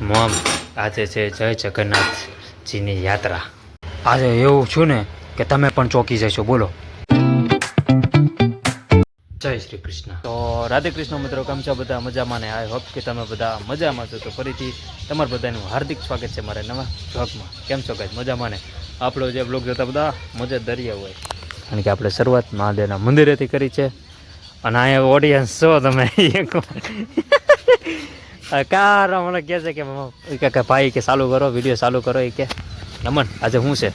Mom આજે છે જય જગન્નાથજીની યાત્રા. આજે એવું છું ને કે તમે પણ ચોંકી જશો. બોલો જય શ્રી કૃષ્ણ. તો રાધે કૃષ્ણ મિત્રો, કેમ છો બધા? મજામાં ને? આઈ હોપ કે તમે બધા મજામાં છો. તો ફરીથી તમારા બધાનું હાર્દિક સ્વાગત છે મારા નવા બ્લોગમાં. કેમ છો ગાઈસ? મજામાં ને? આપણો જે બ્લોગ જોતા બધા મજા દરિયા હોય, કારણ કે આપણે શરૂઆત મહાદેવના મંદિરેથી કરી છે. અને અહીંયા ઓડિયન્સ છો તમે કાર મને કહે છે કે ભાઈ કે ચાલુ કરો, વિડીયો ચાલુ કરો. એ કે નમન આજે શું છે?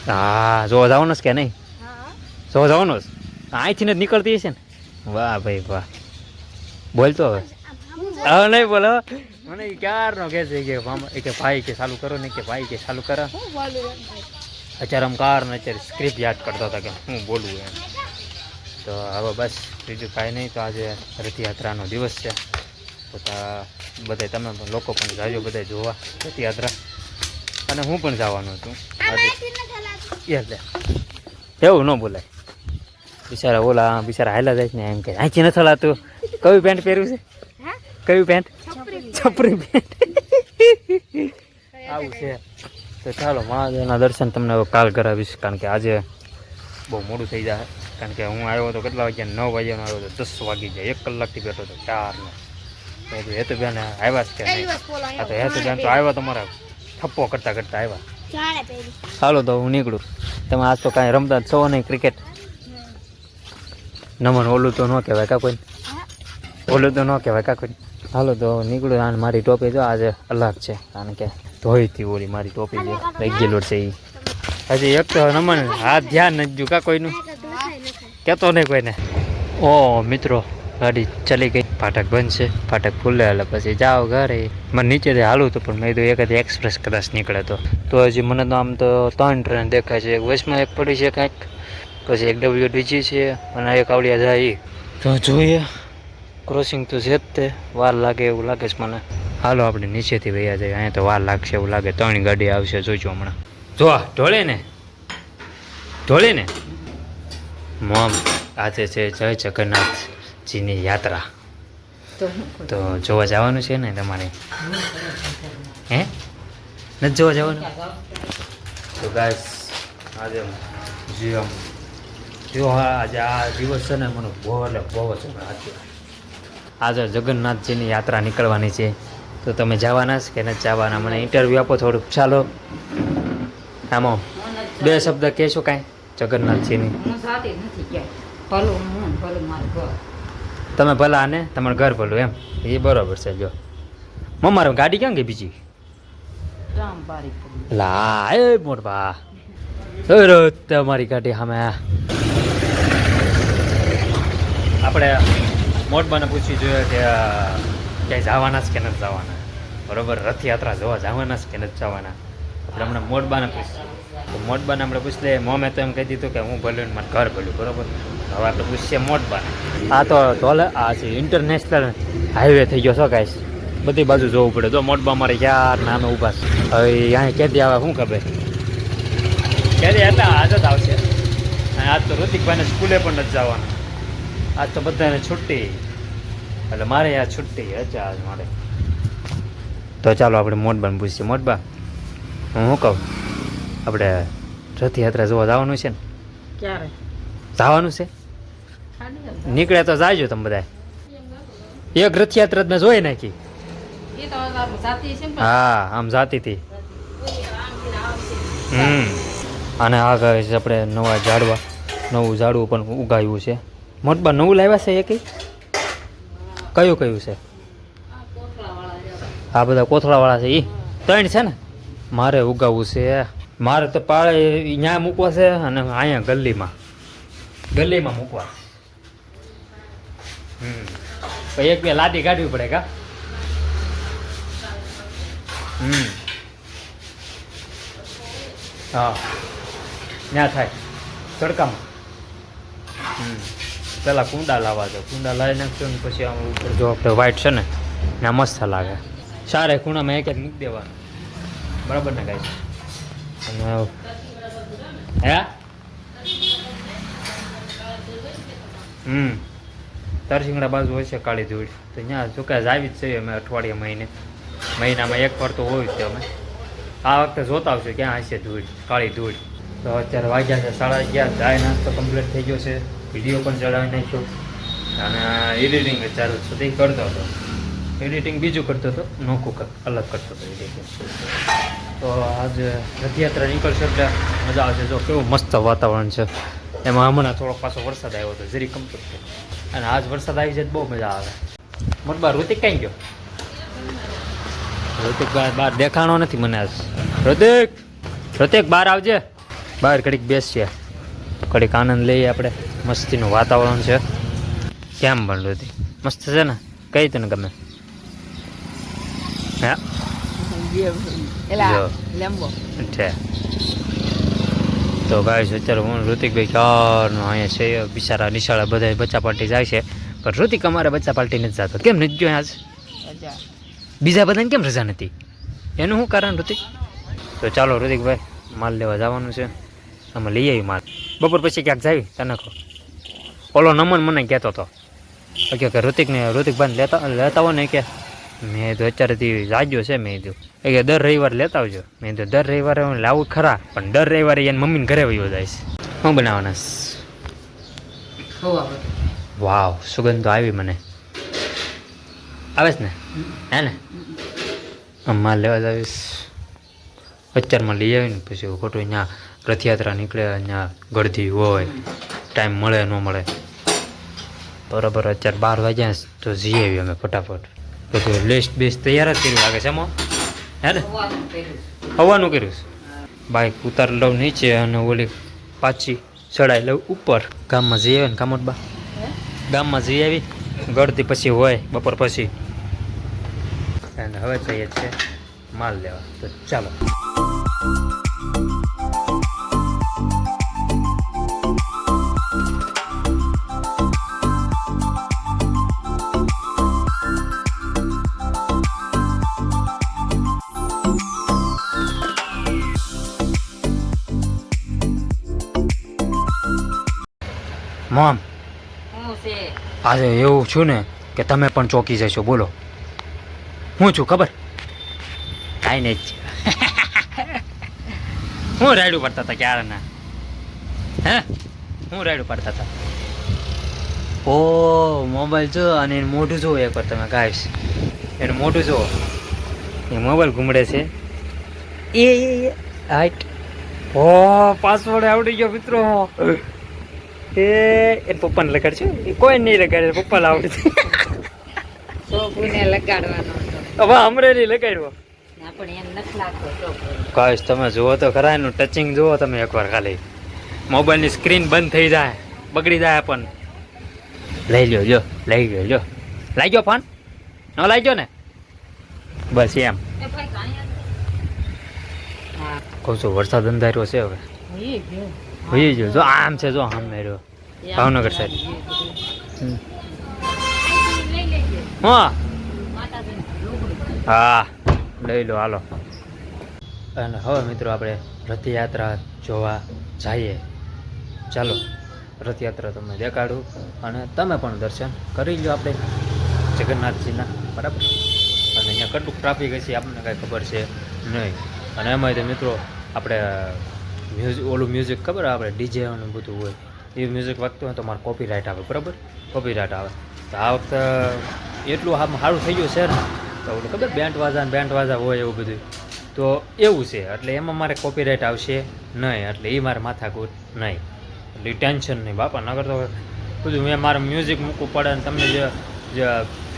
હા, જોવા જવાનું છે કે નહીં? જોવા જવાનું છે. અહીંથી જ નીકળતી હશે ને? વાહ ભાઈ વાહ. બોલતો હવે હવે નહીં બોલો. મને ક્યારનો કહે છે કે ભાઈ કે ચાલુ કરો ને, કે ભાઈ કે ચાલુ કરો. અત્યારે આમ કાર ને અત્યારે સ્ક્રિપ્ટ યાદ કરતા હતા કે હું બોલું એમ. તો હવે બસ બીજું કાંઈ નહીં. તો આજે રથયાત્રાનો દિવસ છે. તો બધા તમે પણ લોકો પણ જાજો બધા જોવા રથયાત્રા. અને હું પણ જવાનું છું આજે. એવું ન બોલાય. બિચારા ઓલા બિચારા હાયલા જાય ને એમ કે અહીંથી નથી હલાતું. કયું પેન્ટ પહેર્યું છે? કયું પેન્ટ? છપરી પેન્ટ. આવું છે. તો ચાલો મહાદેવના દર્શન તમને હવે કાલ કરાવીશ, કારણ કે આજે બહુ મોડું થઈ જાય. કારણ કે હું આવ્યો હતો કેટલા વાગ્યા? 9 વાગ્યાનો આવ્યો હતો. 10 વાગી જાય. 1 કલાકથી બેઠો હતો 4નો. હેતુબેન આવ્યા જ કે નહીં? હા, તો હેતુબેન તો આવ્યા, તમારા થપ્પો કરતા કરતા આવ્યા. ચાલો તો હું નીકળું. તમે આજ તો કાંઈ રમતા જ છો નહીં ક્રિકેટ? નમન ઓલું તો ન કહેવાય કા કોઈ? ઓલું તો ન કહેવાય કા કોઈ? હાલો તો નીકળું. અને મારી ટોપી જો આજે અલગ છે, કારણ કે ધોઈથી ઓલી મારી ટોપી જે રેગ્યુલર છે એ હજી એક તો નમન હાથ ધ્યાન નથી જો કા કોઈનું કહેતો નહીં કોઈને. ઓ મિત્રો, ગાડી ચલી ગઈ. ફાટક બંધ છે. ફાટક ખુલ્લે એટલે પછી જાઓ ઘરે. મને નીચેથી હાલું હતું, પણ મેં કીધું એક જ એક્સપ્રેસ કદાચ નીકળે તો હજી મને તો આમ તો 3 ટ્રેન દેખાય છે. એક વચમાં એક પડી છે કાંઈક, પછી એક WDG છે, અને એક આવડિયા જાય. તો જોઈએ, ક્રોસિંગ તો છે જ તે. વાર લાગે એવું લાગે છે મને. હાલો આપણે નીચેથી વૈયા જાય. અહીંયા તો વાર લાગશે એવું લાગે. 3 ગાડી આવશે, જોઈજો હમણાં. જો ઢોળે ને મોમ આજે છે જય જગન્નાથજીની યાત્રા. તો જોવા જવાનું છે ને તમારે? હે નથી જોવા જવાનું? તો ગાઈસ આજે જો આજે આ દિવસ છે ને મને બહુ એટલે બહુ જ આજે જગન્નાથજીની યાત્રા નીકળવાની છે. તો તમે જવાના છે કે નથી જવાના? મને ઇન્ટરવ્યૂ આપો થોડુંક. ચાલો આમાં 2 શબ્દ કહેશો કાંઈ જગન્નાથજીની? તમે ભલા અને તમારું ઘર ભલું એમ? એ બરાબર છે. જો મમ્મારે ગાડી ક્યાં ગઈ બીજી? લા એ મોટભા તમારી ગાડી સામે. આપણે મોટબાને પૂછવી જોઈએ કે ક્યાંય જવાના છે કે નથી જવાના. બરાબર, રથયાત્રા જોવા જવાના છે કે નથી જવાના? આપણે હમણાં મોટબાને પૂછીએ. તો મોટબાને આપણે પૂછી લઈએ. મોમે તો એમ કહી દીધું કે હું ભલું ને મારું ઘર ભલું. બરાબર, હવે આપણે પૂછીએ મોટબાને. આ તો ઢોલે આ છે ઇન્ટરનેશનલ હાઈવે થઈ ગયો છો ગાઈસ. બધી બાજુ જોવું પડે. જો મોટબા મારે યાર નામે ઊભા છે. હવે અહીંયા ક્યાંથી આવે શું ખબર? ક્યારે હતા? આજ જ આવશે. અને આજ તો ઋતિકભાઈને સ્કૂલે પણ નથી જવાનું. આજ તો બધાને છુટ્ટી, એટલે મારે યાર છુટ્ટી હશે આજ મારે. તો ચાલો આપણે મોટબાને પૂછીએ. મોટબા, હું શું કહું, આપણે રથયાત્રા જોવા જવાનું છે ને? ક્યારે જવાનું છે? નીકળે તો જાયજો તમે બધા. એક રથયાત્રા મેં જોઈ નાખી. હા, આમ જાતી હતી. અને આ કહે છે આપણે નવા ઝાડવા, નવું ઝાડવું પણ ઉગાવ્યું છે. મોટબા નવું લાવ્યા છે? એ કયું છે? આ બધા કોથળાવાળા છે. એ 3 છે ને? મારે ઉગાવવું છે. મારે તો પાળે અહીંયા મૂકવા છે, અને અહીંયા ગલીમાં મૂકવા. પછી 1-2 લાદી કાઢવી પડે કા? હા, ત્યાં થાય તડકામાં. પેલા કુંડા લાવવા દો. કુંડા લાવી નાખશો ને પછી આમ ઉપર જો આપણે વ્હાઈટ છે ને ત્યાં મસ્ત લાગે. સારે ખૂણામાં એક મૂકી દેવાનું. બરાબર ને ગાઈસ? અને હે તરસિંગડા બાજુ હોય છે કાળી ધૂળ, તો ત્યાં જો કે આવી જ છે અમે અઠવાડિયા મહિનામાં એક વાર તો હોય છે. અમે આ વખતે જોતા આવશું ક્યાં હશે ધૂળ, કાળી ધૂળ. તો અત્યારે વાગ્યા છે 11:30, ચાય નાસ્તો કમ્પ્લીટ થઈ ગયો છે, વિડીયો પણ ચડાવી નાખ્યો અને એડિટિંગ ચાલુ સુધી કરતો હતો. એડિટિંગ બીજું કરતો હતો, નોખું અલગ કરતો હતો એડિટિંગ. તો આજ રથયાત્રા નીકળશે એટલે મજા આવશે. જો કેવું મસ્ત વાતાવરણ છે. એમાં હમણાં થોડોક પાછો વરસાદ આવ્યો હતો, જરી કમ્પ્લીટ છે. અને આજ વરસાદ આવી જાય બહુ મજા આવે. મોટબા ઋતિક કઈ ગયો? ઋતિક બહાર દેખાણો નથી મને આજ. ઋતિક બહાર આવજે, બહાર ઘડીક બેસીએ, ઘડીક આનંદ લઈએ આપણે. મસ્તીનું વાતાવરણ છે. કેમ પણ ઋતિક મસ્ત છે ને? કઈ તને ગમે? હા છે. તો ગાઈસ અત્યારે હું ઋતિકભાઈ ક્યારનો અહીંયા છે. બિચારા નિશાળા બધા બચ્ચા પાર્ટી જાય છે, પણ ઋતિક અમારે બચ્ચા પાર્ટી નથી જતો. કેમ નથી ગયો આજ? બીજા બધાને કેમ રજા નથી? એનું શું કારણ ઋતિક? તો ચાલો ઋતિકભાઈ માલ લેવા જવાનું છે. અમે લઈ આવી માલ. બપોર પછી ક્યાંક જાવી તને કહો. ઓલો નમન મને કહેતો હતો કે ઋતિકભાઈને લેતા હોય ને, કે મેં તો અત્યારેથી જાગ્યો છે. મેં કીધું કે દર રવિવારે લેતા આવજો. મેં કીધું દર રવિવારે હું લાવું ખરા, પણ દર રવિવારે એને મમ્મીને ઘરે વયો જાય છે. શું બનાવવાના? વાવ, સુગંધ તો આવી મને. આવે છે ને? હે ને? માલ લેવા જાવીશ અત્યારમાં લઈ આવીને પછી ખોટું ત્યાં રથયાત્રા નીકળે, ત્યાં ગળદી હોય, ટાઈમ મળે ન મળે. બરાબર અત્યારે 12 વાગ્યા તો જઈ આવી અમે ફટાફટ. બધું લિસ્ટ બેસ્ટ તૈયાર જ કર્યું લાગે છે એમાં. હે ને? હવાનું કર્યું છે. બાઇક ઉતારી લઉં નીચે અને ઓલી પાછી ચડાઈ લઉં ઉપર. ગામમાં જઈ આવે ને કામોટબા, ગામમાં જઈ આવી. ગળદી પછી હોય બપોર પછી. અને હવે જઈએ છે માલ લેવા. તો ચાલો. મોમ, આજે એવું છું ને કે તમે પણ ચોકી જશો. બોલો હું છું ખબર? કાંઈ નહીં જ. હું રાયડું પડતા હતા ક્યારના? હે હું રાયડું પડતા હતા? ઓ મોબાઈલ જો અને એનું મોઢું જુઓ એકવાર તમે ગાઈશ. એનું મોઢું જુઓ, એ મોબાઈલ ઘૂમડે છે. એ હાઈટ. ઓ પાસવર્ડ આવડી ગયો મિત્રો. એ પપ્પાને લગાડશું. એ કોઈ નહીં લગાડે, પપ્પાને આવડે છે. હવે અમરેલી લગાડ્યો. કાશ તમે જુઓ તો ખરા, એનું ટચિંગ જુઓ તમે એકવાર ખાલી. મોબાઈલની સ્ક્રીન બંધ થઈ જાય, બગડી જાય. પણ લઈ લ્યો, લ્યો લઈ ગયો, લ્યો લાગ્યો ફોન? ન લાગ્યો ને? બસ એમ કહું છું. વરસાદ અંધાર્યો છે હવે. હોઈ ગયો જો, આમ છે જો સામે રહ્યો ભાવનગર સાઈડ. હા લઈ લો, હાલો. અને હવે મિત્રો આપણે રથયાત્રા જોવા જઈએ. ચાલો રથયાત્રા તમને દેખાડું અને તમે પણ દર્શન કરી લો આપણે જગન્નાથજીના. બરાબર. અને અહીંયા કેટલું ટ્રાફિક હશે આપણને કાંઈ ખબર છે નહીં. અને એમાં તો મિત્રો આપણે ઓલું મ્યુઝિક ખબર આપણે ડીજે અને બધું હોય, એ મ્યુઝિક વાગતું હોય તો મારે કોપીરાઇટ આવે. બરાબર, કોપીરાઇટ આવે. તો આ વખતે એટલું આમ સારું થઈ ગયું છે ને, તો ઓલું ખબર બેન્ડ વાજા હોય એવું બધું, તો એવું છે. એટલે એમાં મારે કોપીરાઇટ આવશે નહીં, એટલે એ મારે માથાકૂટ નહીં, એટલે ટેન્શન નહીં બાપા. નગર તો બધું મેં મારે મ્યુઝિક મૂકવું પડે અને તમને જે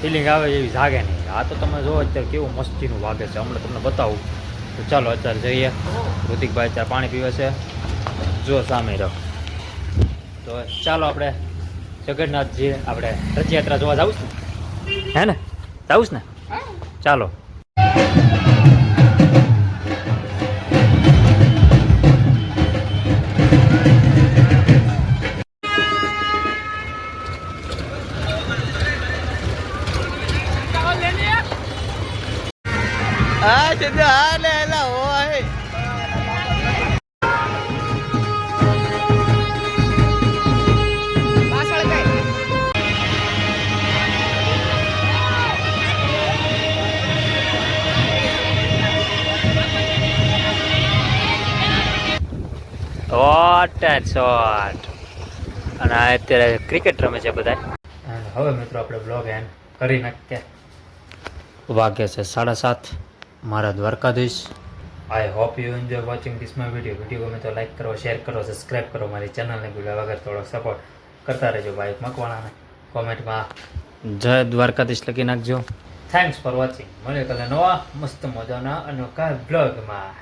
ફિલિંગ આવે એવી જાગે નહીં. આ તો તમે જો અત્યારે કેવું મસ્તીનું વાગે છે, હમણાં તમને બતાવું. તો ચાલો અત્યારે જઈએ. ઋતિકભાઈ અત્યારે પાણી પીવે છે, જો સામે રહો. તો ચાલો આપણે જગન્નાથજી આપણે રથયાત્રા જોવા જાવું છું. હે ને? જાવું છે ને? ચાલો. Ah, jadi aneh lah, woi. What and shot. અને આ અત્યારે ક્રિકેટ રમે છે બધા. અને હવે મિત્રો આપણે બ્લોગ એન્ડ કરી નાખીએ. વાગે છે 7:30. મારા Dwarkadhish. I hope you enjoy watching this my video. Video ગમે તો લાઈક કરો, શેર કરો, સબસ્ક્રાઈબ કરો. મારી ચેનલને ભૂલ્યા વગર થોડો સપોર્ટ કરતા રહેજો. ભાઈ મકવાણાને કોમેન્ટમાં જય દ્વારકાધીશ લખી નાખજો. Thanks for watching. મળીએ કાલે નવા મસ્ત મજાના અનોખા બ્લોગમાં.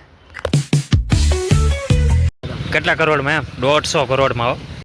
કેટલા કરોડમાં? એમ 150 કરોડમાં.